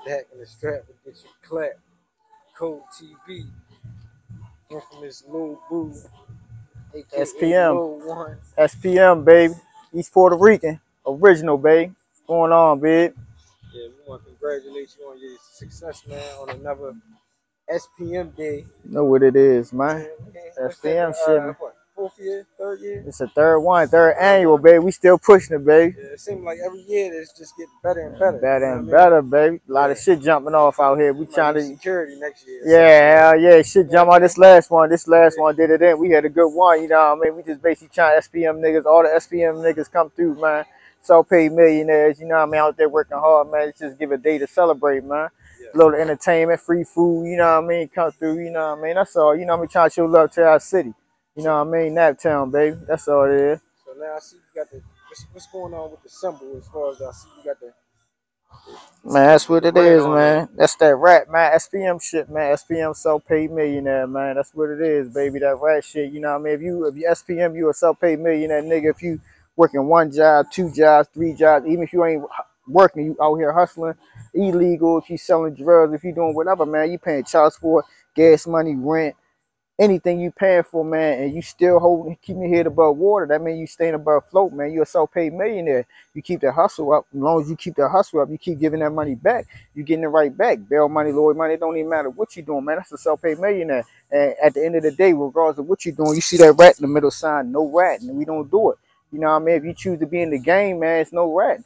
back in the strap and get you clapped. Code TV. Infamous Lil Boo, aka SPM. Lil One. SPM, baby. East Puerto Rican. Original, baby. What's going on, babe? Yeah, we want to congratulate you on your success, man, on another SPM day. You know what it is, man. What's SPM that? shit, man. What? 4th year? 3rd year? It's the third annual, baby. We still pushing it, baby. Yeah, it seems like every year it's just getting better and better. Better and better, baby. A lot of shit jumping off out here. We trying to security next year. Yeah, yeah, shit jump out. This last one did it in. We had a good one, you know what I mean? We just basically trying SPM niggas, all the SPM niggas come through, man. Self-paid millionaires, you know what I mean, out there working hard, man. It's just give a day to celebrate, man. A little entertainment, free food, you know what I mean, come through, you know what I mean. That's all, you know what I mean, trying to show love to our city. You know what I mean, Naptown, baby. That's all it is. So now I see you got the, what's going on with the symbol as far as I see you got the, man, that's what it is, man. That's that rap, man. SPM shit, man. SPM self-paid millionaire, man. That's what it is, baby. That rap shit, you know what I mean? If you SPM, you a self-paid millionaire, nigga. If you working 1 job, 2 jobs, 3 jobs, even if you ain't working, you out here hustling, illegal, if you selling drugs, if you doing whatever, man, you paying child support, gas money, rent, anything you paying for, man, and you still keeping your head above water, that means you staying above float, man. You're a self-paid millionaire. You keep that hustle up. As long as you keep that hustle up, you keep giving that money back, you getting it right back. Bail money, Lloyd money, it don't even matter what you doing, man. That's a self-paid millionaire. And at the end of the day, regardless of what you're doing, you see that rat in the middle sign, no rat, and we don't do it. You know what I mean? If you choose to be in the game, man, it's no rat.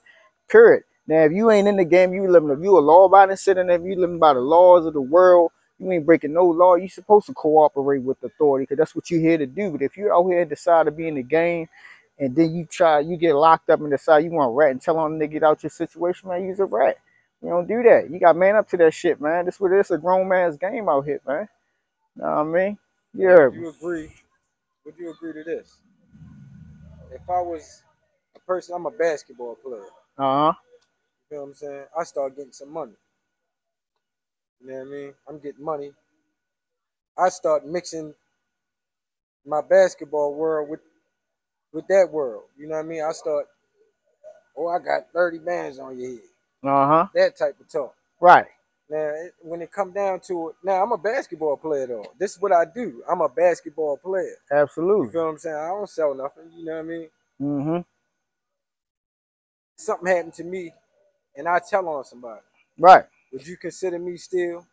Period. Now, if you ain't in the game, you living, if you a law-abiding citizen, if you living by the laws of the world, you ain't breaking no law. You supposed to cooperate with authority because that's what you're here to do. But if you're out here and decide to be in the game and then you get locked up and decide you want a rat and tell on to get out your situation, man, use a rat. You don't do that. You got man up to that shit, man. This what it is, a grown man's game out here, man. Know what I mean? Yeah. Would you agree to this? If I was a person, I'm a basketball player. Uh-huh. You know what I'm saying? I start getting some money. You know what I mean? I'm getting money. I start mixing my basketball world with that world. You know what I mean? I start, oh, I got 30 bands on your head. Uh-huh. That type of talk. Right. Now, when it come down to it, now I'm a basketball player though. This is what I do. I'm a basketball player. Absolutely. You feel what I'm saying? I don't sell nothing. You know what I mean? Mm-hmm. Something happened to me, and I tell on somebody. Right. Would you consider me still?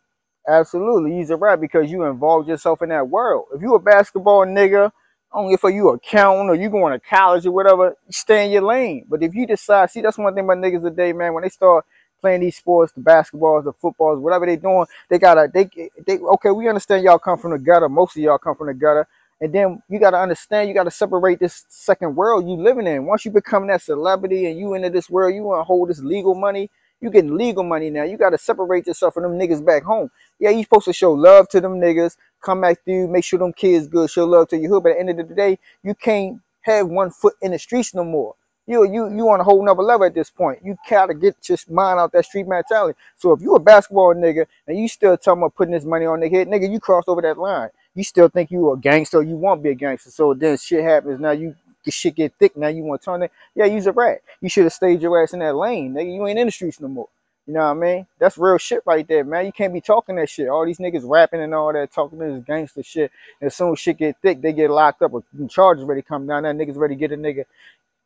Absolutely. Use a rat because you involved yourself in that world. If you a basketball nigga, I don't give a you accountant or you going to college or whatever, stay in your lane. But if you decide, see, that's one thing about niggas today, man, when they start playing these sports, the basketballs, the footballs, whatever they doing, they okay, we understand y'all come from the gutter. Most of y'all come from the gutter. And then you got to understand, you got to separate this second world you living in. Once you become that celebrity and you into this world, you want to hold this legal money. You getting legal money now. You got to separate yourself from them niggas back home. Yeah, you supposed to show love to them niggas, come back through, make sure them kids good, show love to your hood. But at the end of the day, you can't have 1 foot in the streets no more. You on a whole nother level at this point. You gotta get your mind out that street mentality. So if you a basketball nigga and you still talking about putting this money on their head, nigga, you crossed over that line. You still think you a gangster, you won't be a gangster. So then shit happens. Now shit get thick. Now you want to turn it. Yeah, use a rat. You should have stayed your ass in that lane, nigga. You ain't in the streets no more. You know what I mean? That's real shit right there, man. You can't be talking that shit. All these niggas rapping and all that, talking this gangster shit. And as soon as shit get thick, they get locked up or charges ready to come down. That niggas ready to get a nigga,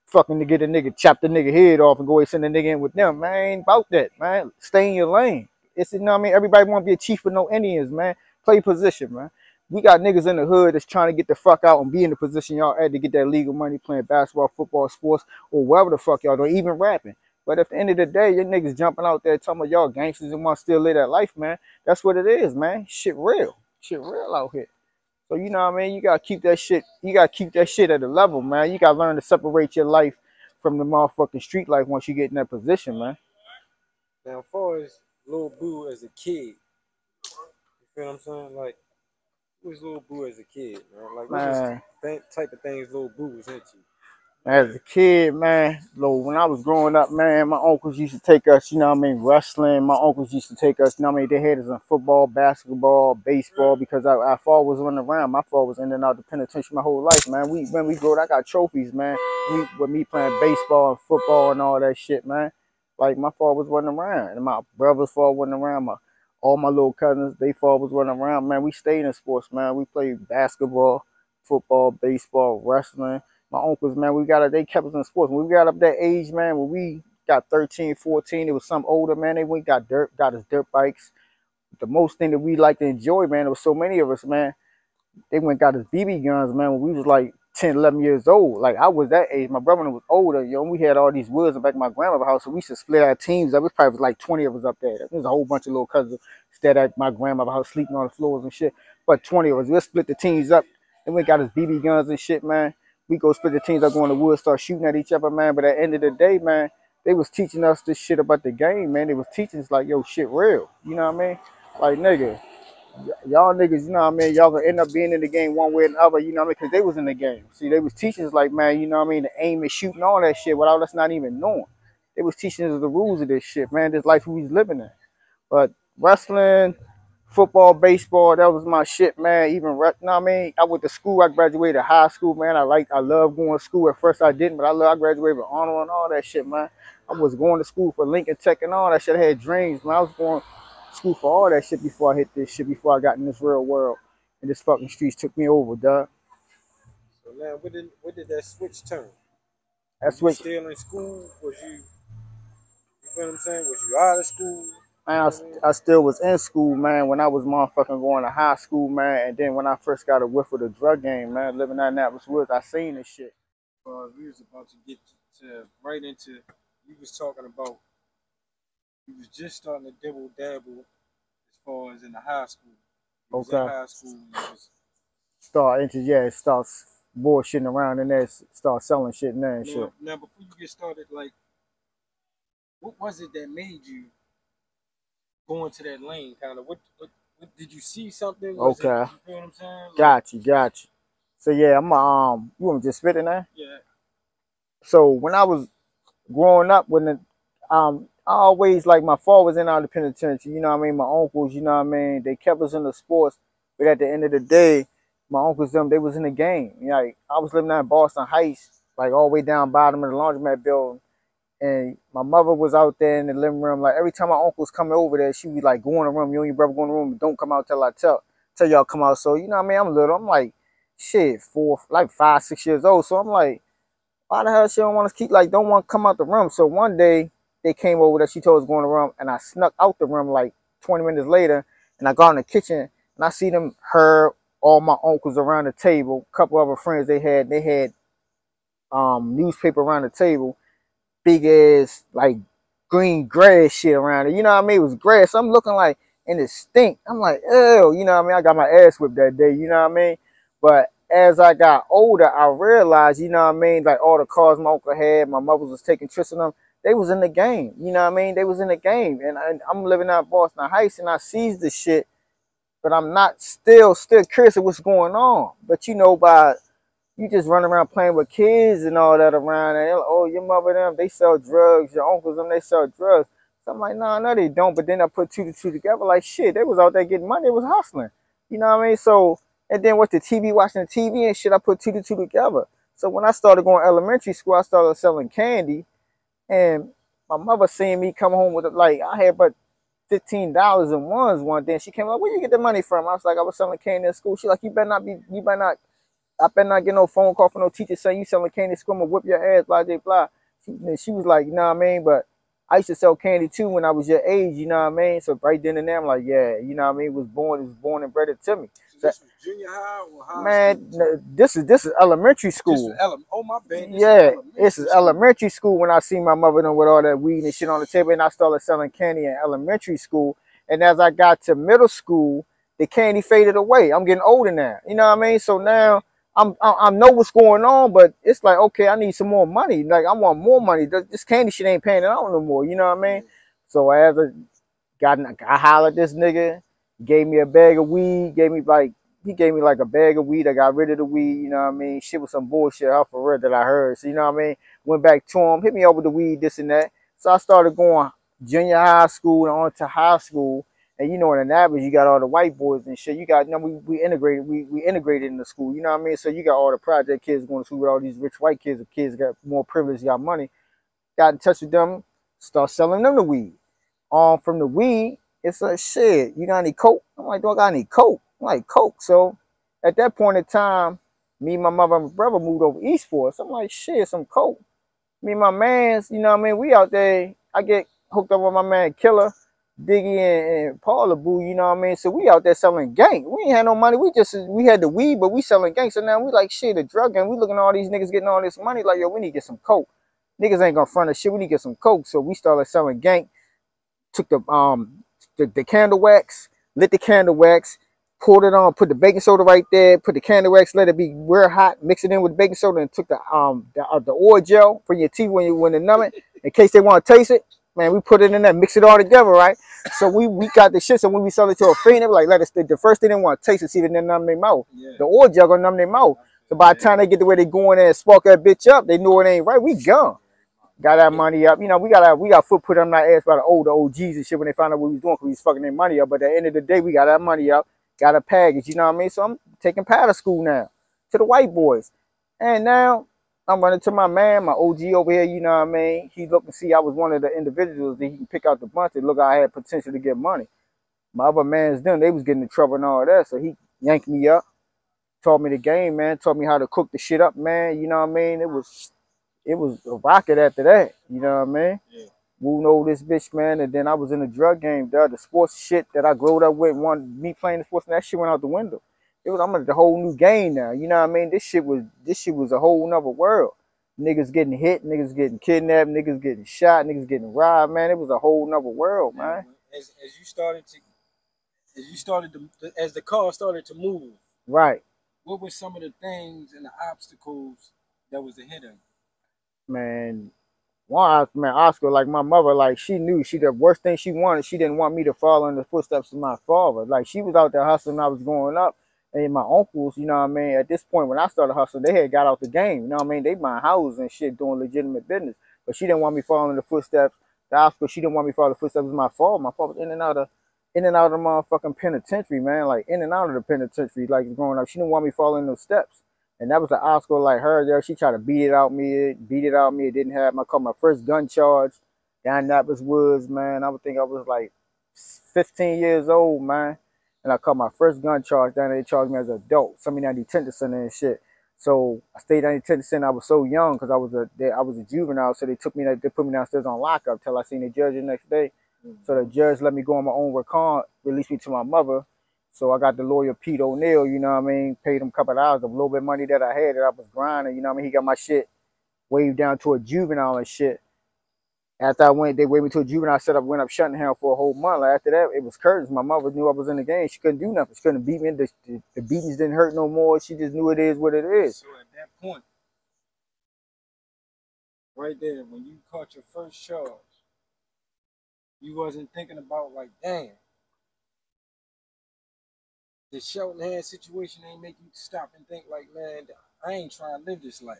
fucking to get a nigga, chop the nigga head off and go and send the nigga in with them, man. Ain't about that, man. Stay in your lane. It's, you know what I mean? Everybody want to be a chief with no Indians, man. Play position, man. We got niggas in the hood that's trying to get the fuck out and be in the position y'all at to get that legal money playing basketball, football, sports, or whatever the fuck y'all doing, even rapping. But at the end of the day, your niggas jumping out there talking about y'all gangsters and want to still live that life, man. That's what it is, man. Shit real. Shit real out here. So, you know what I mean? You got to keep that shit. You got to keep that shit at a level, man. You got to learn to separate your life from the motherfucking street life once you get in that position, man. Now, as far as Lil Boo as a kid, you feel what I'm saying? Like, who was Lil Boo as a kid, man? Like, what was the type of things Lil Boo was into? As a kid, man, when I was growing up, man, my uncles used to take us, you know what I mean, wrestling. My uncles used to take us, you know what I mean, they had us in football, basketball, baseball, because our father was running around. My father was in and out the penitentiary my whole life, man. When we grew up, I got trophies, man. With me playing baseball and football and all that shit, man. Like my fathers wasn't around, and my brother's father wasn't around. All my little cousins, they fathers wasn't around. Man, we stayed in sports, man. We played basketball, football, baseball, wrestling. My uncles, man, they kept us in sports. When we got up that age, man, when we got 13, 14, it was some older, man. They went got us dirt bikes. The most thing that we liked to enjoy, man, there was so many of us, man. They went got us BB guns, man, when we was like 10, 11 years old. Like, I was that age. My brother was older, and we had all these woods in the back of my grandmother's house, so we used to split our teams up. It probably was like 20 of us up there. There was a whole bunch of little cousins stayed at my grandmother's house sleeping on the floors and shit. But 20 of us, we'll split the teams up. And we got us BB guns and shit, man. We go split the teams up, go in the woods, start shooting at each other, man. But at the end of the day, man, they was teaching us this shit about the game, man. They was teaching us like, yo, shit real. You know what I mean? Like, nigga, y'all niggas, you know what I mean? Y'all gonna end up being in the game one way or another, you know what I mean? Because they was in the game. See, they was teaching us like, man, you know what I mean? The aim and shooting, all that shit without us not even knowing. They was teaching us the rules of this shit, man. This life we was living in. But wrestling, football, baseball, that was my shit, man. Even, you know what I mean? I went to school. I graduated high school, man. I love going to school. At first I didn't, but I graduated with honor and all that shit, man. I was going to school for Lincoln Tech and all that shit. I had dreams, man. I was going to school for all that shit before I hit this shit, before I got in this real world. And this fucking streets took me over, dog. So now, where did that switch turn? That Was switch. you still in school? Was you feel what I'm saying? Was you out of school? Man, I still was in school, man, when I was motherfucking going to high school, man. And then when I first got a whiff of the drug game, man, living in Annapolis Woods, I seen this shit. We was about to get to right into, you was talking about, you was just starting to dibble dabble as far as in the high school. You was in high school, Starts bullshitting around in there, start selling shit in there and shit. Now, before you get started, like, what was it that made you go into that lane? Kind of, what did you see something? You feel what I'm saying? Like, got you. So yeah, I'm you want me to just spit in there? Yeah. So when I was growing up, I always, like, my father was in out of the penitentiary, you know what I mean? My uncles, you know what I mean? They kept us in the sports, but at the end of the day, my uncles, they was in the game. You know, like, I was living out in Boston Heights, like all the way down bottom of the laundromat building. And my mother was out there in the living room. Like, every time my uncles come over there, she would like, go in the room. You and your brother go in the room, but don't come out till I tell y'all come out. So, you know what I mean? I'm little. I'm like, shit, 5, 6 years old. So I'm like, why the hell she don't want to don't want to come out the room? So one day they came over there. She told us to go in the room, and I snuck out the room like 20 minutes later, and I got in the kitchen, and I see all my uncles around the table. A couple other friends they had newspaper around the table. Big ass, like, green grass shit around it. You know what I mean? It was grass. I'm looking like, and it stink. I'm like, ew. You know what I mean? I got my ass whipped that day. You know what I mean? But as I got older, I realized, you know what I mean? Like, all the cars my uncle had, my mother was taking trips in them. They was in the game. You know what I mean? They was in the game. And I'm living out in Boston Heights, and I sees this shit, but I'm not still curious of what's going on. But, you know, you just run around playing with kids and all that around, and like, oh, your mother, them, they sell drugs. Your uncles, them, they sell drugs. So I'm like, no, they don't. But then I put 2 to 2 together, like, shit, they was out there getting money. They was hustling. You know what I mean? So, and then with the TV, watching the TV and shit, I put 2 to 2 together. So when I started going to elementary school, I started selling candy, and my mother seen me come home with, like, I had but $15 in ones one day. And she came like, where you get the money from? I was like, I was selling candy in school. She like, I better not get no phone call from no teacher saying you selling candy, school, I'm gonna whip your ass, blah, blah, blah. She was like, you know what I mean? But I used to sell candy too when I was your age, you know what I mean? So right then and there, I'm like, yeah, you know what I mean? It was born and bred it to me. So this was junior high or high man, school? This is elementary school. Oh, my bad. This is elementary school when I seen my mother with all that weed and shit on the table, and I started selling candy in elementary school. And as I got to middle school, the candy faded away. I'm getting older now, you know what I mean? So now I know what's going on, but it's like, okay, I need some more money. Like, I want more money. This candy shit ain't paying it out no more. You know what I mean? So as I hollered at this nigga, gave me a bag of weed, he gave me like a bag of weed. I got rid of the weed, you know what I mean? Shit was some bullshit out for real that I heard. So, you know what I mean? Went back to him, hit me up with the weed, this and that. So I started going junior high school and on to high school. And you know, in Annapolis, you got all the white boys and shit. You got, you know, we integrated in the school. You know what I mean? So you got all the project kids going to school with all these rich white kids. The kids got more privilege, got money. Got in touch with them, Start selling them the weed. From the weed, it's like, shit, you got any coke? I'm like, do I got any coke? I'm like, coke. So at that point in time, me, my mother, and my brother moved over east for us. I'm like, shit, some coke. Me and my mans, you know what I mean? We out there. I get hooked up with my man Killer, Diggy, and Paul Lil Boo, you know what I mean? So we out there selling gang. We ain't had no money. We had the weed, but we selling gang. So now we like, shit, the drug gang. We looking at all these niggas getting all this money. Like, yo, we need to get some coke. Niggas ain't gonna front of shit. We need to get some coke. So we started selling gang. Took the candle wax, lit the candle wax, poured it on, put the baking soda right there, put the candle wax, let it be real hot, mix it in with the baking soda, and took the oil gel for your teeth when they numb it, in case they want to taste it. Man, we put it in there, mix it all together, right? So we got the shit. So when we sell it to a friend, they were like, let us. The first thing they want to taste it, see if it didn't numb their mouth. Yeah. The oil gel gonna numb their mouth. So by the time they get to where they go in there and spark that bitch up, they know it ain't right. We gone. Got that money up. You know, we got foot put on our ass by the older OGs and shit when they found out what we was doing because we was fucking their money up. But at the end of the day, we got that money up, got a package, you know what I mean? So I'm taking paddle school now to the white boys. And now I'm running to my man, my OG over here, you know what I mean? He looked and see I was one of the individuals that he can pick out the bunch and look, I had potential to get money. My other man's them, they was getting in trouble and all that. So he yanked me up, taught me the game, man, taught me how to cook the shit up, man. You know what I mean? It was a rocket after that, you know what I mean? Yeah. Woo know this bitch, man, and then I was in the drug game, dog. The sports shit that I growed up with, me playing the sports, and that shit went out the window. I'm in the whole new game now, you know what I mean? This shit was a whole nother world. Niggas getting hit, niggas getting kidnapped, niggas getting shot, niggas getting robbed, man. It was a whole nother world, man. As the car started to move, right? What were some of the things and the obstacles that was ahead of you? Man, Oscar, like my mother, like she knew the worst thing she wanted, she didn't want me to follow in the footsteps of my father. Like she was out there hustling when I was growing up, and my uncles, you know what I mean, at this point when I started hustling, they had got out the game, you know what I mean, they buying houses and shit, doing legitimate business, but she didn't want me following the footsteps. The Oscar, she didn't want me following the footsteps of my father. My father was in and out of the motherfucking penitentiary, man, like in and out of the penitentiary, like growing up. She didn't want me following those steps. And that was an obstacle like her there. She tried to beat it out me. It didn't have. I caught my first gun charge down in Annapolis Woods, man. I would think I was like 15 years old, man. And I caught my first gun charge down there. They charged me as an adult. Somebody down detention center and shit. So I stayed down in detention center. I was so young because I was a juvenile. So they put me downstairs on lockup till I seen the judge the next day. So the judge let me go on my own recon, released me to my mother. So I got the lawyer Pete O'Neill, you know what I mean, paid him a couple of hours of a little bit of money that I had that I was grinding, you know what I mean. He got my shit waved down to a juvenile and shit. After they waved me to a juvenile, went up Shuttingham for a whole month. Like after that, it was curtains. My mother knew I was in the game. She couldn't do nothing. She couldn't beat me. The beatings didn't hurt no more. She just knew it is what it is. So at that point, right there, when you caught your first charge, you wasn't thinking about like, damn, the Shoughton situation ain't make you stop and think like, man, I ain't trying to live this life.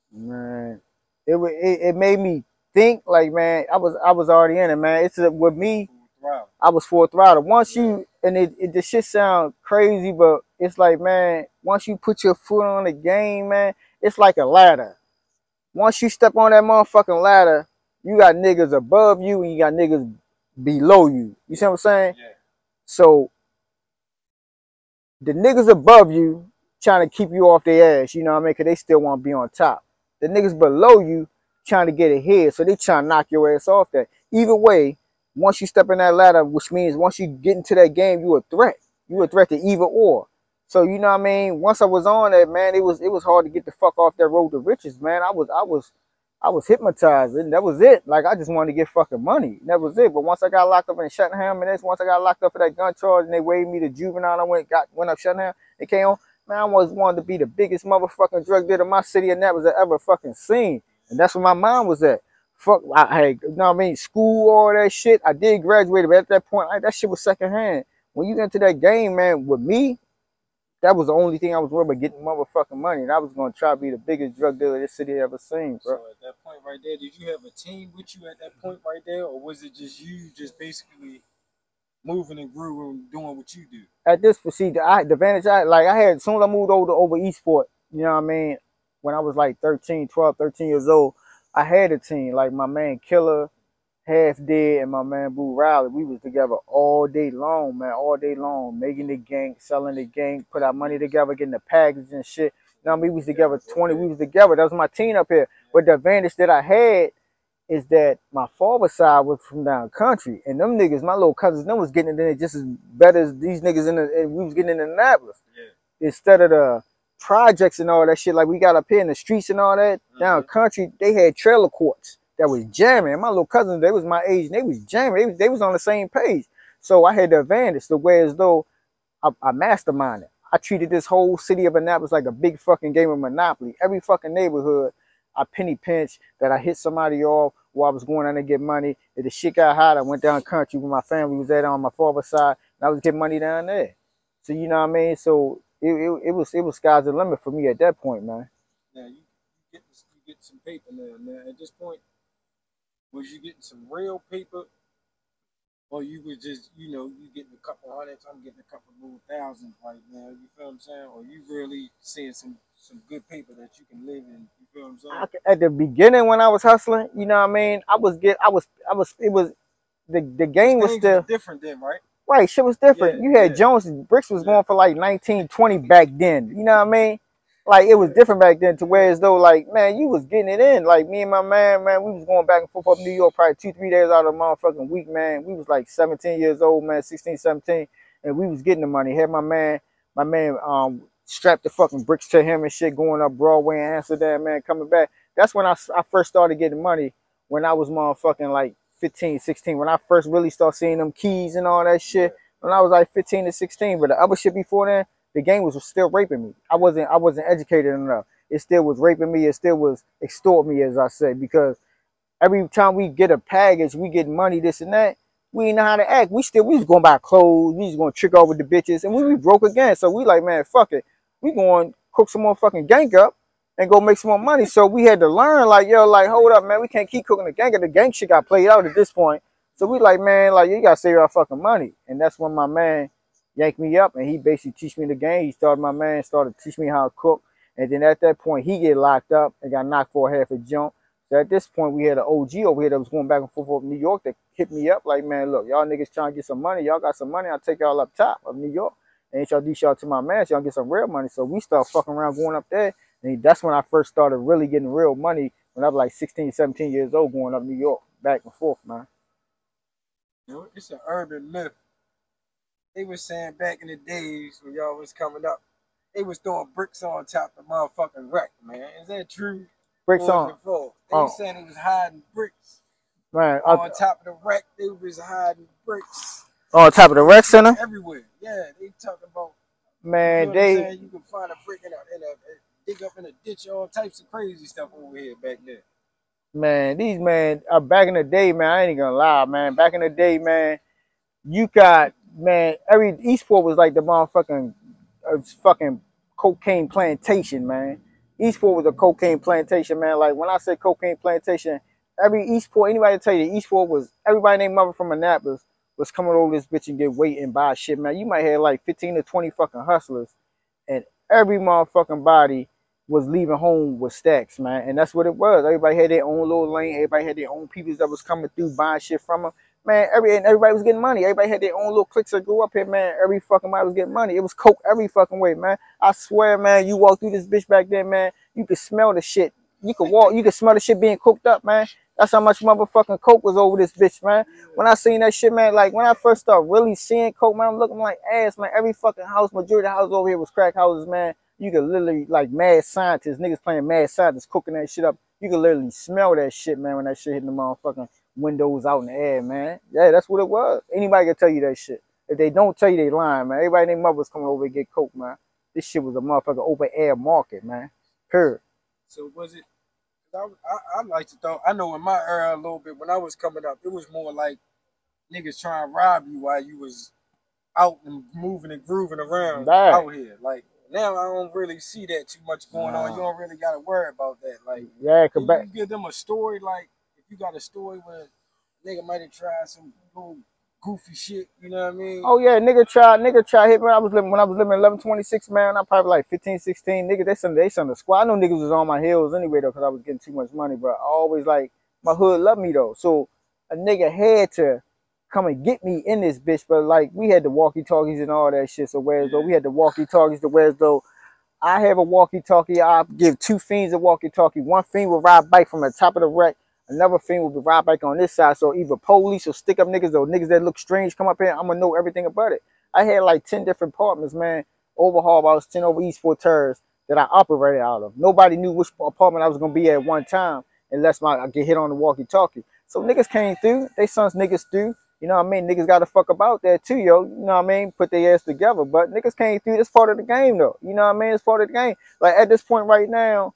Man, it made me think like, man, I was already in it, man. It's with me, I was full throttle. Once you, and the shit sound crazy, but it's like, man, once you put your foot on the game, man, it's like a ladder. Once you step on that motherfucking ladder, you got niggas above you and you got niggas below you. You see what I'm saying? Yeah. So the niggas above you trying to keep you off their ass, you know what I mean? Because they still want to be on top. The niggas below you trying to get ahead, so they trying to knock your ass off that. Either way, once you step in that ladder, which means once you get into that game, you a threat. You a threat to either or. So, you know what I mean? Once I was on that, man, it was hard to get the fuck off that road to riches, man. I was hypnotized, and that was it. Like, I just wanted to get fucking money. That was it. But once I got locked up in Shuttingham, and once I got locked up for that gun charge, and they waved me to juvenile, I went up Shuttingham, they came on, man, I always wanted to be the biggest motherfucking drug dealer my city and that was ever fucking seen. And that's where my mind was at. Fuck, I had, you know what I mean, school, all that shit. I did graduate, but at that point, that shit was secondhand. When you get into that game, man, with me, that was the only thing I was worried about, getting motherfucking money. And I was going to try to be the biggest drug dealer this city ever seen, bro. So at that point right there, did you have a team with you at that point right there? Or was it just you just basically moving and grooving and doing what you do? At this procedure, the advantage I had, as soon as I moved over Eastport, you know what I mean, when I was like 13 years old, I had a team. Like my man Killer Half Dead and my man Boo Riley, we was together all day long, man, all day long, making the gang, selling the gang, put our money together, getting the package and shit. You know, we was together 20, we was together. That was my team up here. But the advantage that I had is that my father's side was from down country, and them niggas, my little cousins, them was getting it in it just as better as these niggas in the, and we was getting in Annapolis. Yeah. Instead of the projects and all that shit like we got up here in the streets and all that, down country, they had trailer courts that was jamming. My little cousins, they was my age, and they was jamming. They was on the same page. So I had the advantage to where as though I masterminded. I treated this whole city of Annapolis like a big fucking game of Monopoly. Every fucking neighborhood, I penny pinched, that I hit somebody off while I was going down to get money. If the shit got hot, I went down country where my family was at on my father's side, and I was getting money down there. So you know what I mean? So it was sky's the limit for me at that point, man. Now you get some paper now. Now at this point, was you getting some real paper, or you was just, you know, you getting a couple hundreds, I'm getting a couple more thousands right now, you feel what I'm saying? Or you really seeing some good paper that you can live in, you feel what I'm saying? At the beginning when I was hustling, you know what I mean, it was the game was still different then, right? Right, shit was different. Yeah, you had Jones, bricks was going for like 19, 20 back then. You know what I mean? Like, it was different back then to where as though, like, man, you was getting it in. Like, me and my man, we was going back and forth up New York probably 2-3 days out of the motherfucking week, man. We was like 17 years old, man, 16, 17, and we was getting the money. Had my man strapped the fucking bricks to him and shit, going up Broadway and Amsterdam, man, coming back. That's when I first started getting money, when I was motherfucking like 15, 16, when I first really started seeing them keys and all that shit, when I was like 15 to 16. But the other shit before then, the gang was still raping me. I wasn't educated enough. It still was raping me. It still was extorting me, as I say, because every time we get a package, we get money, this and that, we didn't know how to act. We was going to buy clothes. We was going to trick over the bitches, and we broke again. So we like, man, fuck it. We going to cook some more fucking gang up and go make some more money. So we had to learn, like, yo, like, hold up, man. We can't keep cooking the gang. The gang shit got played out at this point. So we like, man, like, you got to save our fucking money. And that's when my man yanked me up, and he basically teach me the game. Started teaching me how to cook. And then at that point, he get locked up and got knocked for half a jump. So at this point, we had an OG over here that was going back and forth from New York that hit me up like, man, look, y'all niggas trying to get some money. Y'all got some money. I'll take y'all up top of New York and introduce y'all to my man. So y'all get some real money. So we start fucking around going up there. And that's when I first started really getting real money, when I was like 16, 17 years old, going up New York, back and forth, man. You know, it's an urban myth. They was saying back in the days when y'all was coming up, they was throwing bricks on top of the motherfucking wreck, man. Is that true? Bricks on. They was saying they was hiding bricks. Man, on top of the wreck, they was hiding bricks. On top of the rec center? Everywhere. Yeah, they talking about, man, you know you can find a brick in a dig up in a ditch, all types of crazy stuff over here back there. Man, these man, back in the day, man, I ain't even gonna lie, man. Back in the day, man, you got, man, every Eastport was like the motherfucking fucking cocaine plantation, man. Eastport was a cocaine plantation, man. Like, when I say cocaine plantation, every Eastport, anybody tell you Eastport was, everybody named mother from Annapolis was coming over this bitch and get weight and buy shit, man. You might have like 15 to 20 fucking hustlers, and every motherfucking body was leaving home with stacks, man. And that's what it was. Everybody had their own little lane. Everybody had their own people that was coming through buying shit from them. Man, everybody was getting money. Everybody had their own little cliques that grew up here, man. Every fucking body was getting money. It was coke every fucking way, man. I swear, man, you walk through this bitch back then, man, you could smell the shit. You could smell the shit being cooked up, man. That's how much motherfucking coke was over this bitch, man. When I seen that shit, man, like, when I first started really seeing coke, man, I'm looking like ass, man. Every fucking house, majority of the houses over here was crack houses, man. You could literally, like, mad scientists, niggas playing mad scientists, cooking that shit up. You could literally smell that shit, man, when that shit hitting the motherfucking windows out in the air, man. Yeah, that's what it was. Anybody can tell you that shit. If they don't tell you, they lying, man. Everybody named mother was coming over to get coke, man. This shit was a motherfucking open air market, man. Period. So was it, I like to thought, I know in my era a little bit, when I was coming up, it was more like niggas trying to rob you while you was out and moving and grooving around out here. Like, now I don't really see that too much going on. You don't really got to worry about that. Like, yeah, you give them a story, like, if you got a story where a nigga might have tried some little goofy shit, you know what I mean? Oh yeah, nigga tried hit me when I was living 1126, man. I'm probably like 15, 16. Nigga, they some the squad. I know niggas was on my heels anyway though, because I was getting too much money, but I always, like, my hood loved me though. So a nigga had to come and get me in this bitch. But like we had the walkie-talkies and all that shit. So whereas though we had the walkie-talkies, to whereas though I have a walkie-talkie, I give two fiends a walkie-talkie. One fiend will ride bike from the top of the wreck. Another fiend will ride bike on this side. So either police or stick up niggas or niggas that look strange come up here, I'm gonna know everything about it. I had like 10 different apartments, man. Overhaul, I was 10 over East Fort Terrace that I operated out of. Nobody knew which apartment I was gonna be at one time unless I get hit on the walkie-talkie. So niggas came through, they sons niggas through. You know what I mean? Niggas got to fuck about that too, yo. You know what I mean? Put their ass together. But niggas came through. It's part of the game, though. You know what I mean? It's part of the game. Like, at this point right now,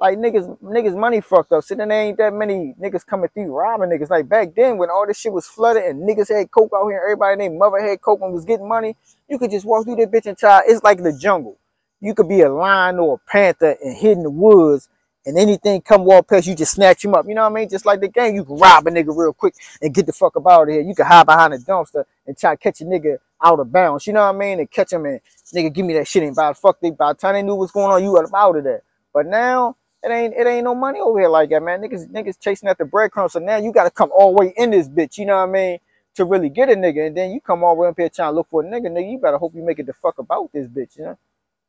like, niggas money fucked up. So then there ain't that many niggas coming through robbing niggas. Like, back then, when all this shit was flooded and niggas had coke out here, everybody named mother had coke and was getting money, you could just walk through that bitch and try. It's like the jungle. You could be a lion or a panther and hid in the woods, and anything come walk past, you just snatch him up. You know what I mean? Just like the game, you can rob a nigga real quick and get the fuck up out of here. You can hide behind a dumpster and try to catch a nigga out of bounds. You know what I mean? And catch him and nigga, give me that shit. And by the time they knew what's going on, you up out of there. But now it ain't no money over here like that, man. Niggas chasing at the breadcrumbs. So now you got to come all the way in this bitch. You know what I mean? To really get a nigga, and then you come all the way up here trying to look for a nigga. Nigga, you better hope you make it the fuck about this bitch. You know?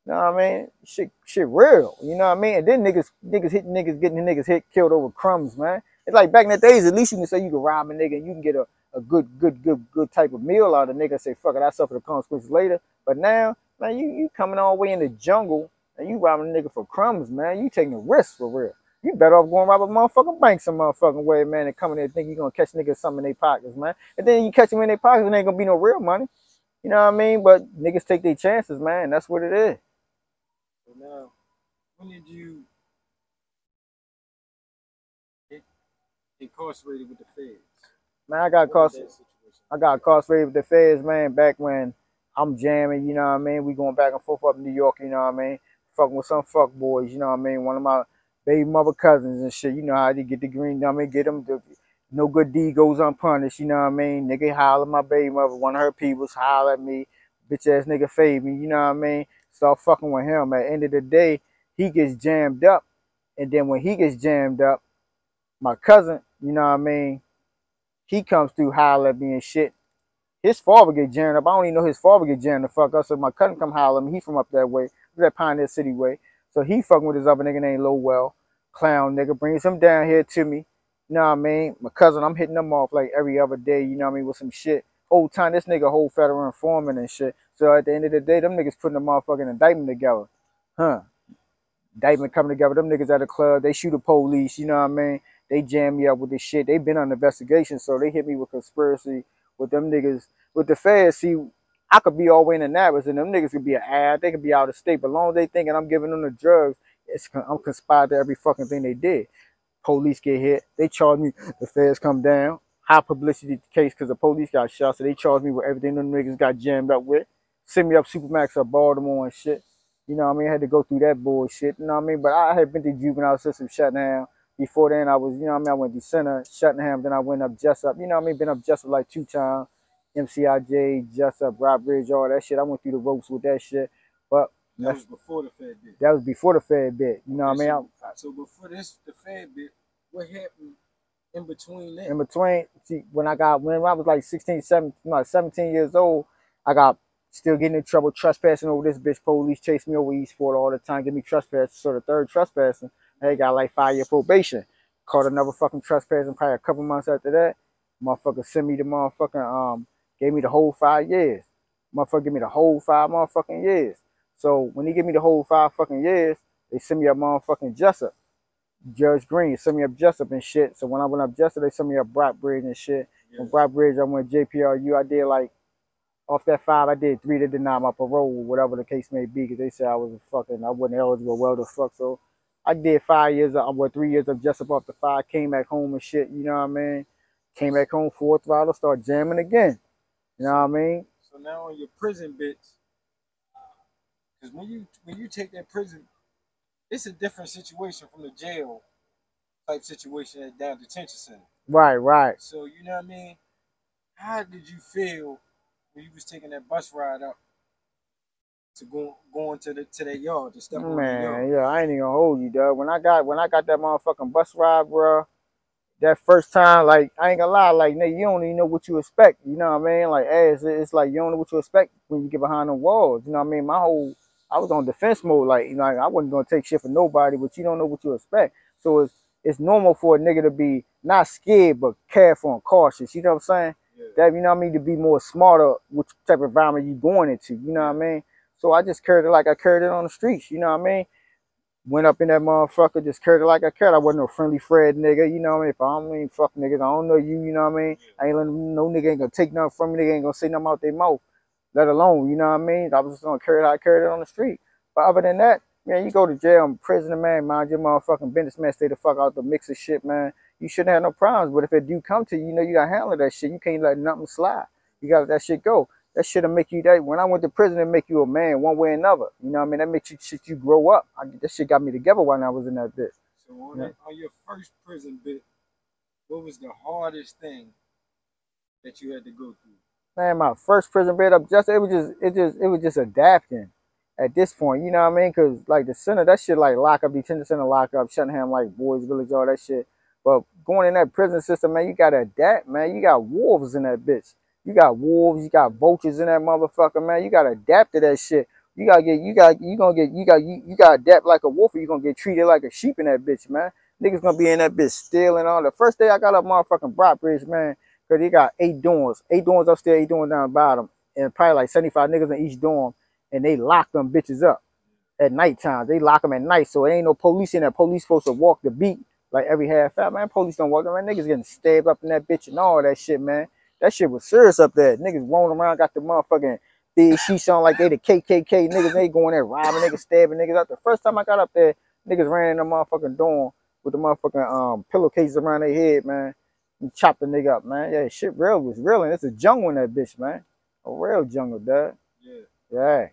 You know what I mean? Shit real. You know what I mean? And then niggas hitting niggas, getting niggas hit, killed over crumbs, man. It's like back in the days, at least you can say you can rob a nigga and you can get a good type of meal out of a nigga and say, fuck it, I suffer the consequences later. But now, man, you coming all the way in the jungle and you robbing a nigga for crumbs, man. You taking a risk for real. You better off going rob a motherfucking bank some motherfucking way, man, and coming there and think you gonna catch niggas something in their pockets, man. And then you catch them in their pockets and ain't gonna be no real money. You know what I mean? But niggas take their chances, man. That's what it is. So now, when did you get incarcerated with the feds? Man, I got incarcerated with the feds, man, back when I'm jamming, you know what I mean? We going back and forth up in New York, you know what I mean? Fucking with some fuck boys, you know what I mean? One of my baby mother cousins and shit, you know how they get the green, you know what I mean? Get them, no good deed goes unpunished, you know what I mean? Nigga holler at my baby mother, one of her peoples holler at me, bitch ass nigga fade me, you know what I mean? Start fucking with him. At the end of the day, he gets jammed up. And then when he gets jammed up, my cousin, you know what I mean, he comes through holler at me and shit. His father get jammed up. I don't even know his father get jammed the fuck up. So my cousin come holler at me. He from up that way, that Pioneer City way. So he fucking with his other nigga named Lowell. Clown nigga. Brings him down here to me. You know what I mean? My cousin, I'm hitting them off like every other day, you know what I mean, with some shit. Whole time, this nigga whole federal informant and shit. So at the end of the day, them niggas putting the motherfucking indictment together. Huh. Indictment coming together. Them niggas at the club, they shoot the police, you know what I mean? They jam me up with this shit. They been on investigation, so they hit me with conspiracy with them niggas. With the feds, see, I could be all the way in Annapolis, and them niggas could be an ad. They could be out of state, but as long as they thinking I'm giving them the drugs, I'm conspired to every fucking thing they did. Police get hit. They charge me. The feds come down. High publicity case because the police got shot, so they charged me with everything them niggas got jammed up with. Send me up Supermax up Baltimore and shit. You know what I mean? I had to go through that bullshit. You know what I mean? But I had been to juvenile system shutting down. Before then, I was, you know what I mean? I went to center, Cheltenham, then I went up Jessup. You know what I mean? Been up Jessup like 2 times. MCIJ, Jessup, Rockbridge, all that shit. I went through the ropes with that shit. But that was before the Fed bit. That was before the Fed bit. You know what I mean? So before the Fed bit, what happened in between that? In between, see, when I was like 17 years old, I got still getting in trouble trespassing over this bitch. Police chased me over Eastport all the time, give me trespassing. So the third trespassing, I got like 5-year probation. Caught another fucking trespassing probably a couple months after that. Motherfucker sent me the motherfucking, gave me the whole 5 years. Motherfucker give me the whole 5 motherfucking years. So when he give me the whole 5 fucking years, they send me up motherfucking Jessup. Judge Green sent me up Jessup and shit. So when I went up Jessup, they sent me up Brockbridge and shit. Yeah. From Brockbridge, I went JPRU. I did like, off that 5, I did 3 to deny my parole, whatever the case may be, because they said I wasn't eligible, well the fuck. So I did 5 years, 3 years of Jessup off the 5, came back home and shit, you know what I mean? Came back home, 4th throttle, start jamming again. You know what I mean? So now on your prison bits, because when you take that prison, it's a different situation from the jail type situation at down detention center. Right. So you know what I mean? How did you feel when you was taking that bus ride up to going to that yard to step on the yard? Yeah, I ain't even gonna hold you, dog. When I got that motherfucking bus ride, bro, that first time, like, I ain't gonna lie, like, nigga, you don't even know what you expect. You know what I mean? Like, it's like you don't know what you expect when you get behind the walls. You know what I mean? I was on defense mode. Like, you know, I wasn't gonna take shit for nobody, but you don't know what you expect. So it's normal for a nigga to be not scared, but careful and cautious. You know what I'm saying? Yeah. That, you know what I mean? To be more smarter which type of environment you going into. You know what I mean? So I just carried it like I carried it on the streets. You know what I mean? Went up in that motherfucker, just carried it like I carried. I wasn't no friendly Fred nigga, you know what I mean? If I don't mean fuck niggas, I don't know you, you know what I mean? I ain't letting no nigga ain't gonna take nothing from me, nigga ain't gonna say nothing out their mouth, let alone, you know what I mean? I was just gonna carry it, I carried it on the street. But other than that, man, you go to jail and prison, man, mind your motherfucking business, man, stay the fuck out the mix of shit, man. You shouldn't have no problems, but if it do come to you, you know you gotta handle that shit. You can't let nothing slide. You gotta let that shit go. That shit'll make you that. When I went to prison, it make you a man one way or another. You know what I mean? That makes you shit. You grow up. That shit got me together when I was in that bitch. So on your first prison bit, what was the hardest thing that you had to go through? Man, my first prison bit, it was just adapting. At this point, you know what I mean? Cause like the center, that shit like lockup, detention center, lockup, Shuttingham, like Boys Village, all that shit. But going in that prison system, man, you gotta adapt, man. You got wolves in that bitch. You got wolves, you got vultures in that motherfucker, man. You gotta adapt to that shit. You gotta adapt like a wolf, or you gonna get treated like a sheep in that bitch, man. Niggas gonna be in that bitch stealing all. The first day I got up motherfucking Brockbridge, man, cause he got 8 dorms. 8 dorms upstairs, 8 dorms down the bottom. And probably like 75 niggas in each dorm. And they lock them bitches up at nighttime. They lock them at night, so there ain't no police in there. Police supposed to walk the beat like every half hour, man. Police don't walk them, man. Niggas getting stabbed up in that bitch and all that shit, man. That shit was serious up there. Niggas rolling around, got the motherfucking big sheets on like they the KKK. Niggas, they going there robbing niggas, stabbing niggas up. The first time I got up there, niggas ran in the motherfucking dorm with the motherfucking pillowcases around their head, man, and chopped the nigga up, man. Yeah, shit real was real, and it's a jungle in that bitch, man. A real jungle, dog. Yeah. Yeah.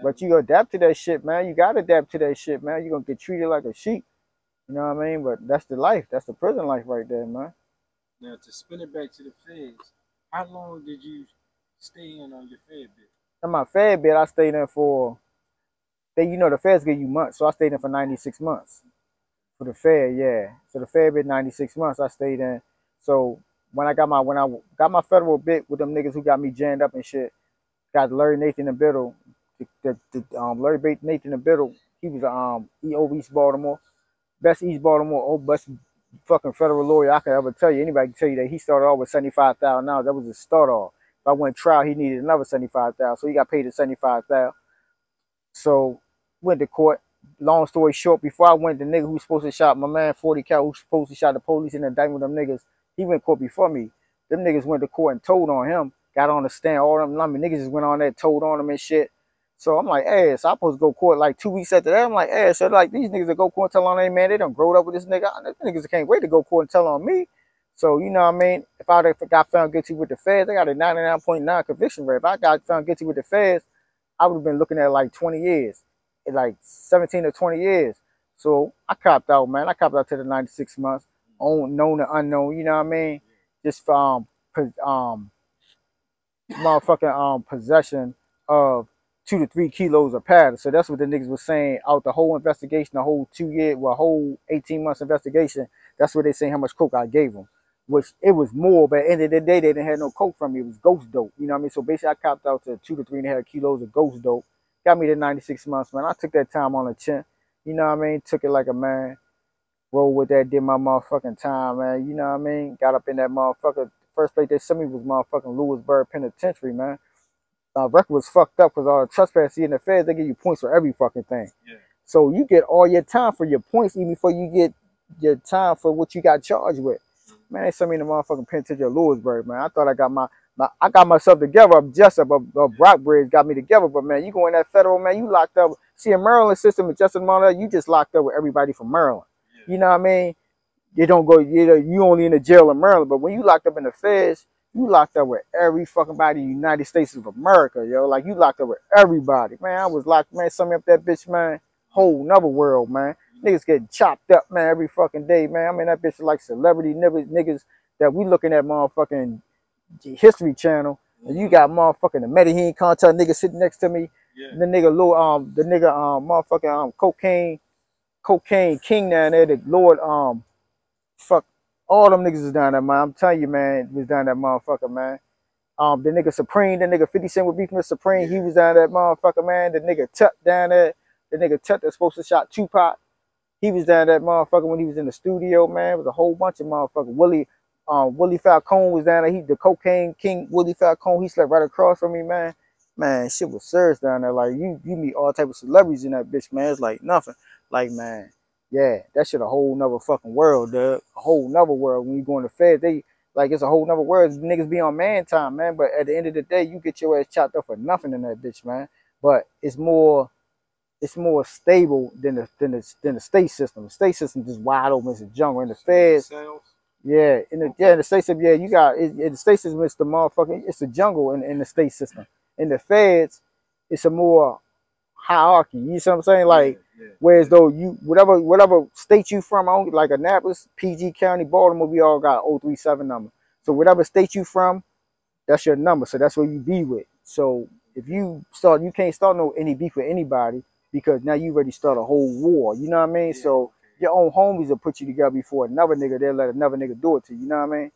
But you adapt to that shit, man. You gotta adapt to that shit, man. You're gonna get treated like a sheep. You know what I mean? But that's the life. That's the prison life right there, man. Now, to spin it back to the feds, how long did you stay in on your fed bit? On my fed bit, I stayed in for, you know, the feds give you months. So I stayed in for 96 months. For the fed, yeah. So the fed bit, 96 months, I stayed in. So when I got my federal bit with them niggas who got me jammed up and shit, got Larry Nathan in the middle. Larry Nathan in the middle, he was over East Baltimore, best East Baltimore, best fucking federal lawyer I could ever tell you. Anybody can tell you that he started off with $75,000. That was his start off. If I went trial, he needed another $75,000, so he got paid at $75,000. So went to court. Long story short, before I went, the nigga who was supposed to shot my man 40 cal, who supposed to shot the police in the indictment with them niggas, he went to court before me. Them niggas went to court and told on him. Got on the stand. All them niggas just went on there, told on him and shit. So I'm like, so I'm supposed to go to court like 2 weeks after that. I'm like, so like these niggas that go to court and tell on their man, they done growed up with this nigga. These niggas can't wait to go to court and tell on me. So, you know what I mean? If I got found guilty with the feds, they got a 99.9 conviction rate. If I got found guilty with the feds, I would have been looking at like 20 years, like 17 to 20 years. So I copped out, man. I copped out to the 96 months, known and unknown, you know what I mean? Just for motherfucking possession of 2 to 3 kilos of powder. So that's what the niggas was saying out the whole investigation, the whole 2 year, well, whole 18 months investigation. That's what they saying how much coke I gave them, which it was more, but at the end of the day, they didn't have no coke from me. It was ghost dope. You know what I mean? So basically, I copped out to 2 to 3.5 kilos of ghost dope. Got me to 96 months, man. I took that time on the chin. You know what I mean? Took it like a man. Rolled with that, did my motherfucking time, man. You know what I mean? Got up in that motherfucker. First place they sent me was motherfucking Lewisburg Penitentiary, man. Record was fucked up because trespassing in the feds, they give you points for every fucking thing. Yeah. So you get all your time for your points even before you get your time for what you got charged with. Man, they sent me in the motherfucking penitentiary of Lewisburg, man. I thought I got I got myself together. Brockbridge got me together, but man, you go in that federal, man, you locked up. See, a Maryland system is just amount, you just locked up with everybody from Maryland. Yeah. You know what I mean? You don't go, you only in the jail in Maryland, but when you locked up in the feds, you locked up with every fucking body in the United States of America, yo. Like, you locked up with everybody. Man, I was locked, man, sum me up that bitch, man. Whole another world, man. Niggas getting chopped up, man, every fucking day, man. I mean, that bitch is like celebrity niggas that we looking at motherfucking History Channel. And you got motherfucking the Medellin contact nigga sitting next to me. Yeah. And the nigga, motherfucking cocaine king down there, the Lord, fuck, All them niggas is down there, man. I'm telling you, man, was down that motherfucker, man. The nigga Supreme, the nigga 50 Cent with beef with Supreme, he was down that motherfucker, man. The nigga Tut down there, the nigga Tut that's supposed to shot Tupac, he was down that motherfucker when he was in the studio, man. It was a whole bunch of motherfuckers. Willie Falcone was down there. He the cocaine king, Willie Falcone. He slept right across from me, man. Man, shit was serious down there. Like you meet all type of celebrities in that bitch, man. It's like nothing. Like, man, yeah, that shit a whole nother fucking world, dude. A whole nother world. When you go in the Fed, they like it's a whole nother world. Niggas be on man time, man. But at the end of the day, you get your ass chopped up for nothing in that bitch, man. But it's more stable than the state system. The state system just wide open. It's a jungle. In the Feds, yeah, in the state system, yeah, you got in the state system. It's the motherfucking. It's a jungle in the state system. In the Feds, it's a more hierarchy. You see what I'm saying? Like, whereas though you whatever state you from, like Annapolis, PG County, Baltimore, we all got 037 number. So whatever state you from, that's your number. So that's what you be with. So if you start, you can't start any beef with anybody because now you already start a whole war. You know what I mean? Yeah. So your own homies will put you together before another nigga. They'll let another nigga do it to you. You know what I mean?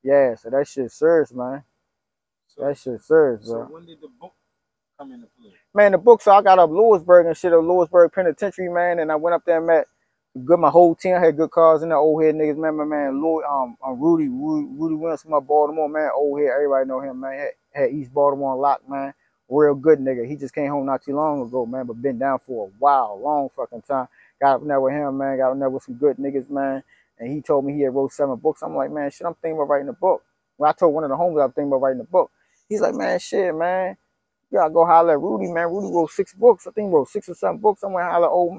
Yeah. So that shit serves, man. So, that shit serves, bro. So when did the book come into play? Man, the book, so I got up Lewisburg and shit, Lewisburg Penitentiary, man, and I went up there and met my whole team. I had good cars in there, old head niggas, man, my man, Rudy Williams from my Baltimore, man, old head, everybody know him, man, had East Baltimore on lock, man, real good nigga. He just came home not too long ago, man, but been down for a while, long fucking time. Got up there with him, man, got up there with some good niggas, man, and he told me he had wrote 7 books. I'm like, man, shit, I'm thinking about writing a book. When I told one of the homies I was thinking about writing a book, he's like, man, shit, man, you gotta go holler at Rudy, man. Rudy wrote 6 books. I think he wrote 6 or 7 books. I'm gonna holler at old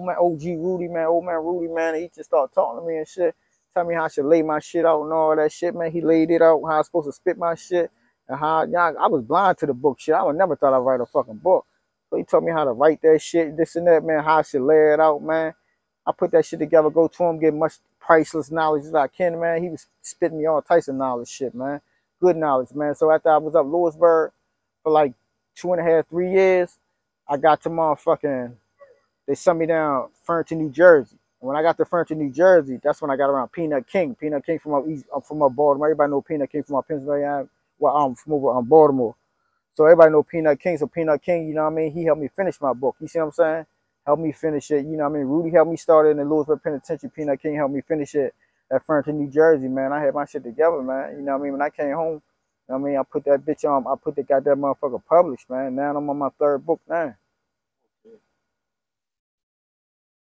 man, OG Rudy, man, old man Rudy, man. And he just started talking to me and shit. Tell me how I should lay my shit out and all that shit, man. He laid it out, how I was supposed to spit my shit. And how, I was blind to the book shit. I would never thought I'd write a fucking book. So he taught me how to write that shit, this and that, man, how I should lay it out, man. I put that shit together, go to him, get much priceless knowledge as I can, man. He was spitting me all types of knowledge shit, man. Good knowledge, man. So after I was up Lewisburg for like 2.5, 3 years, I got to motherfucking, they sent me down Furrington, New Jersey. And when I got to Furrington, New Jersey, that's when I got around Peanut King. Peanut King from up east, from up Baltimore. Everybody know Peanut King from up Pennsylvania. Well, from over Baltimore. So everybody know Peanut King. So Peanut King, you know what I mean? He helped me finish my book. You see what I'm saying? Helped me finish it. You know what I mean? Rudy helped me start it in the Lewisburg Penitentiary. Peanut King helped me finish it at Furrington, New Jersey, man. I had my shit together, man. You know what I mean? When I came home, I mean, I put that bitch on. I put the goddamn motherfucker published, man. Now I'm on my 3rd book now. Okay.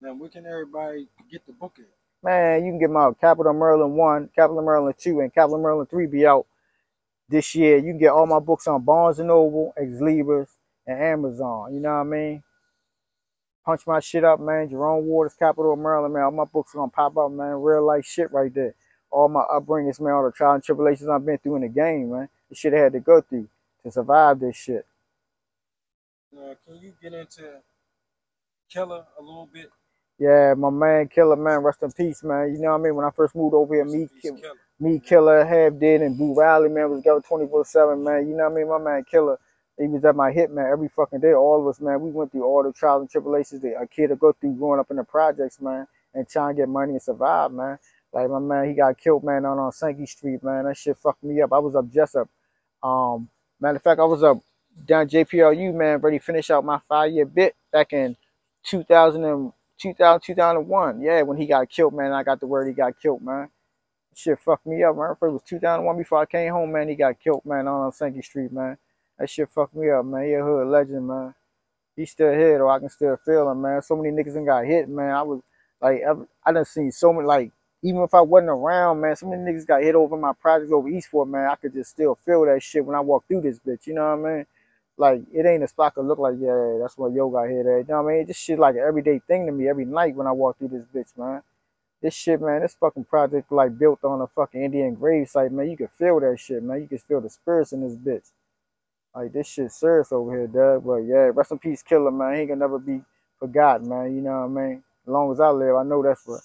Now, where can everybody get the book at? Man, you can get my Capital Maryland 1, Capital Maryland 2, and Capital Maryland 3 be out this year. You can get all my books on Barnes & Noble, Ex Libris, and Amazon. You know what I mean? Punch my shit up, man. Jerome Waters, Capital of Maryland, man. All my books are gonna pop up, man. Real life shit right there. All my upbringings, man, all the trials and tribulations I've been through in the game, man. The shit I had to go through to survive this shit. Can you get into Killer a little bit? Yeah, my man Killer, man, rest in peace, man. You know what I mean? When I first moved over here, me Killer, Half Dead, and Boo Riley, man, was together 24/7, man. You know what I mean? My man Killer, he was at my hip, man, every fucking day. All of us, man, we went through all the trials and tribulations that a kid will go through growing up in the projects, man, and trying to get money and survive, man. Like, my man, he got killed, man, on Sankey Street, man. That shit fucked me up. I was up Jessup. Matter of fact, I was up down JPLU, man, ready to finish out my 5-year bit back in 2001. Yeah, when he got killed, man, I got the word he got killed, man. Shit fucked me up, man. It was 2001 before I came home, man. He got killed, man, on Sankey Street, man. That shit fucked me up, man. He a hood legend, man. He's still here, though. I can still feel him, man. So many niggas done got hit, man. I was, like, I done seen so many, like, even if I wasn't around, man, so many niggas got hit over my projects over Eastport, man. I could just still feel that shit when I walk through this bitch, you know what I mean? Like, it ain't a spot could look like, yeah, that's what yo got hit at. You know what I mean? This shit like an everyday thing to me every night when I walk through this bitch, man. This shit, man, this fucking project, like, built on a fucking Indian grave site, man. You can feel that shit, man. You can feel the spirits in this bitch. Like, this shit serious over here, dog. But, yeah, rest in peace, Killer, man. He can never be forgotten, man. You know what I mean? As long as I live, I know that's what.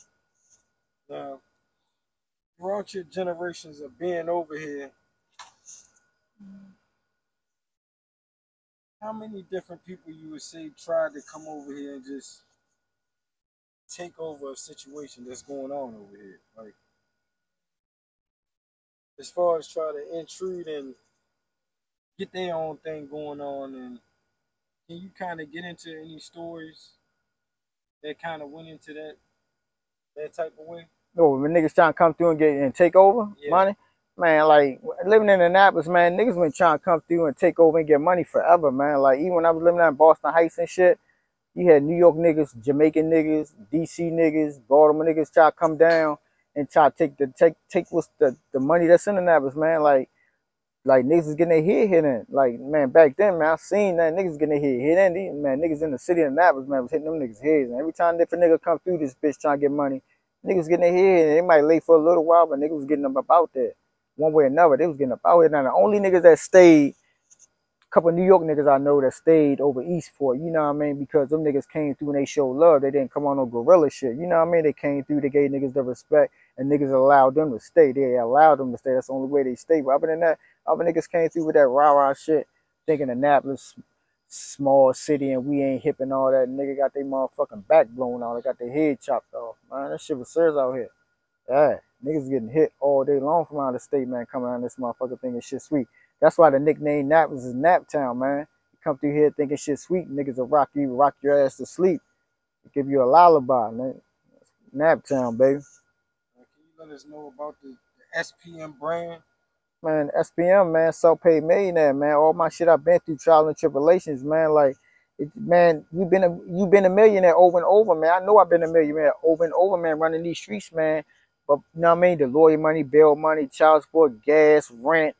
Throughout your generations of being over here, how many different people you would say tried to come over here and just take over a situation that's going on over here? Like, as far as try to intrude and get their own thing going on. And can you kind of get into any stories that kind of went into that type of way? No, when niggas trying to come through and get and take over money, man, like living in Annapolis, man, niggas been trying to come through and take over and get money forever, man. Like even when I was living out in Boston Heights and shit, you had New York niggas, Jamaican niggas, DC niggas, Baltimore niggas try to come down and try to take what's the money that's in Annapolis, man. Like niggas is getting their head hit in. Like, man, back then, man, I seen that niggas getting their head hit in. These, man, niggas in the city of Annapolis, man, was hitting them niggas' heads. And every time different nigga come through this bitch trying to get money, niggas getting their head hit. They might late for a little while, but niggas was getting them about that. One way or another, they was getting up out here. Now, the only niggas that stayed, a couple of New York niggas I know that stayed over East Fort, you know what I mean? Because them niggas came through and they showed love. They didn't come on no gorilla shit. You know what I mean? They came through, they gave niggas the respect, and niggas allowed them to stay. They allowed them to stay. That's the only way they stay. But other than that, other niggas came through with that rah-rah shit, thinking Annapolis, small city, and we ain't hip and all that. Nigga got their motherfucking back blown out. They got their head chopped off. Man, that shit was serious out here. Yeah, niggas getting hit all day long from out of the state, man, coming out of this motherfucker thinking shit sweet. That's why the nickname Annapolis is Nap Town, man. You come through here thinking shit sweet, niggas will rock your ass to sleep. Give you a lullaby, man. Nap Town, baby. Can you let us know about the SPM brand? Man, SPM, man, self-paid millionaire, man. All my shit I've been through, trials and tribulations, man. Like, man, you've been a millionaire over and over, man. I know I've been a millionaire over and over, man, running these streets, man. But you know what I mean? The lawyer money, bail money, child support, gas, rent,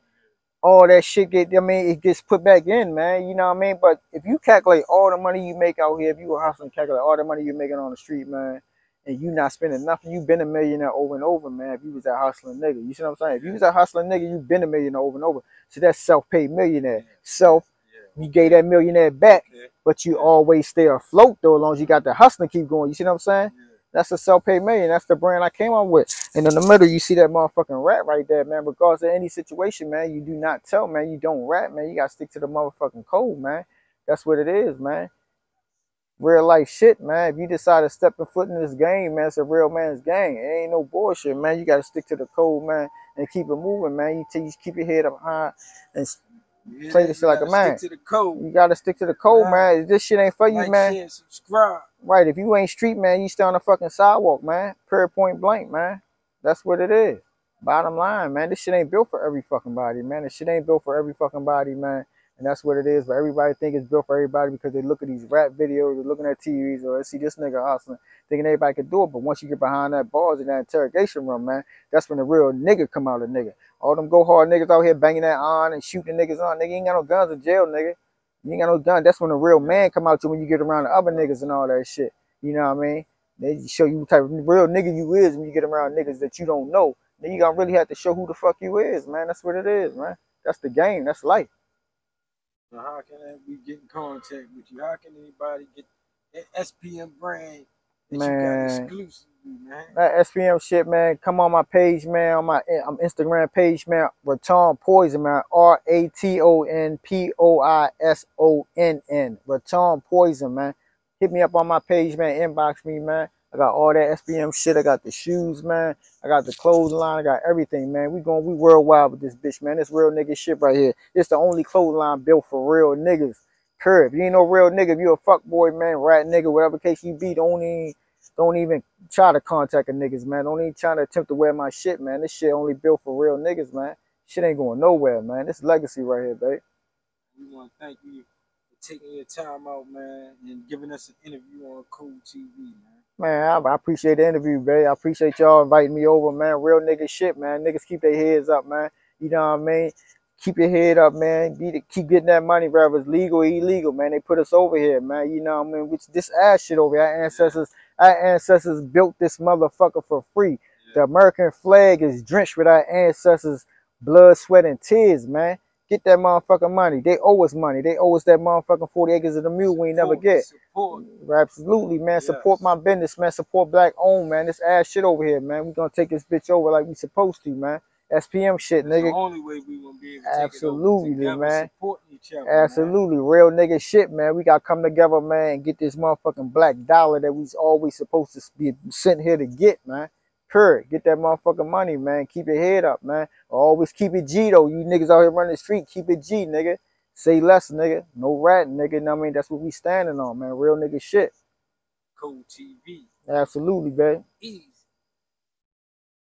all that shit it gets put back in, man. You know what I mean? But if you calculate all the money you make out here, if you were hustling, calculate all the money you're making on the street, man, and you not spending nothing, you've been a millionaire over and over, man. If you was that hustling nigga, you see what I'm saying? If you was that hustling nigga, you've been a millionaire over and over. So that's self-paid millionaire. You gave that millionaire back, but you always stay afloat though, as long as you got the hustling keep going. You see what I'm saying? That's a self-paid millionaire. That's the brand I came up with. And in the middle, you see that motherfucking rat right there, man. Regardless of any situation, man, you do not tell, man. You don't rat, man. You got to stick to the motherfucking code, man. That's what it is, man. Real life shit, man. If you decide to step in foot in this game, man, it's a real man's game. It ain't no bullshit, man. You got to stick to the code, man, and keep it moving, man. You keep your head up high and play this shit like a man. Stick to the code. You got to stick to the code, man. If this shit ain't for you, man. Share, subscribe. Right, if you ain't street, man, you stay on the fucking sidewalk, man. Period, point blank, man. That's what it is. Bottom line, man. This shit ain't built for every fucking body, man. This shit ain't built for every fucking body, man. And that's what it is. But everybody think it's built for everybody because they look at these rap videos, they're looking at TVs, or they see this nigga hustling, thinking everybody can do it. But once you get behind that bars in that interrogation room, man, that's when the real nigga come out of nigga. All them go hard niggas out here banging that on and shooting niggas on. Nigga, you ain't got no guns in jail, nigga. You ain't got no gun. That's when the real man come out to when you get around the other niggas and all that shit. You know what I mean? They show you what type of real nigga you is when you get around niggas that you don't know. Then you gonna really have to show who the fuck you is, man. That's what it is, man. That's the game. That's life. Now, how can we get in contact with you? How can anybody get that SPM brand that you got exclusively, man? That SPM shit, man. Come on my page, man. On my Instagram page, man. Raton Poison, man. RATON POISONN. Raton Poison, man. Hit me up on my page, man. Inbox me, man. I got all that SPM shit. I got the shoes, man. I got the clothing line. I got everything, man. We worldwide with this bitch, man. This real nigga shit right here. It's the only clothing line built for real niggas. Curve. If you ain't no real nigga, if you a fuck boy, man, rat nigga, whatever case you be, don't even try to contact a niggas, man. Don't even try to attempt to wear my shit, man. This shit only built for real niggas, man. Shit ain't going nowhere, man. This legacy right here, babe. We want to thank you for taking your time out, man, and giving us an interview on Cool TV, man. Man, I appreciate the interview, babe. I appreciate y'all inviting me over, man. Real nigga shit, man. Niggas keep their heads up, man. You know what I mean? Keep your head up, man. Keep getting that money, whether it's legal or illegal, man. They put us over here, man. You know what I mean? Which this ass shit over here. Our ancestors built this motherfucker for free. The American flag is drenched with our ancestors' blood, sweat, and tears, man. Get that motherfucking money. They owe us money. They owe us that motherfucking 40 acres of the mule we ain't never get. Support. Absolutely, man. Support my business, man. Support black owned, man. This ass shit over here, man. We gonna take this bitch over like we supposed to, man. SPM shit, That's nigga. the only way we gonna be able to absolutely, take it over man. Supporting each other, absolutely, man. Real nigga shit, man. We gotta come together, man, and get this motherfucking black dollar that we always supposed to be sent here to get, man. Period. Get that motherfucking money, man. Keep your head up, man. Always keep it G, though. You niggas out here running the street, keep it G, nigga. Say less, nigga. No rat, nigga. You know what I mean? That's what we standing on, man. Real nigga shit. Cool TV. Absolutely, babe.